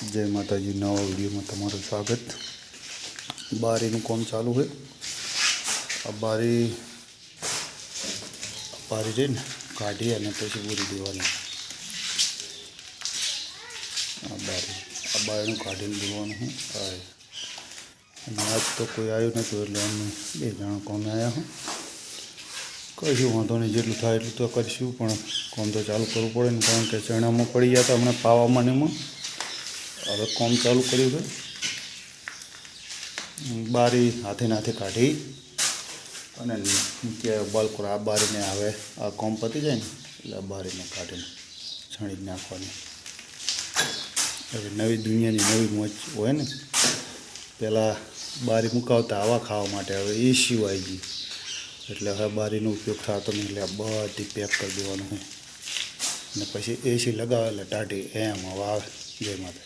जय माता जी। नवा वीडियो में तमारू स्वागत। बारीनु काम चालू है। अब बारी रे काढ़ी अने पछी पूरी देवानी। बारीनु काढ़ीने देवानुं है। आज तो कोई आयु नतुं एटले अमे बे जणा कामे आया हूँ। कशुं वांधो नहीं, जेटलुं थाय एटलुं तो करशुं, पण काम तो चालू करवुं पड़े ने, कारण के चणामां पड़ी गया था हमणे पावामां ने एमां। हवे काम चालू कर्युं छे। बारी हाथे नाथे काढी अने नीचे बालकोर आ बारीने हवे आ काम पती जाय ने એટલે બારીને કાઢીને છાણી નાખવાની। હવે નવી દુનિયાની નવી મોજ હોય ને, પહેલાં બારી મુકાવતા હવા ખાવા માટે, હવે એસી આવી ગઈ એટલે હવે બારીનો ઉપયોગ થતો નહીં, એટલે આ બધી પેક કરી દેવાનું હોય અને પછી એસી લગાવે એટલે ટાઢી એમ હવા આવે। જય માતા।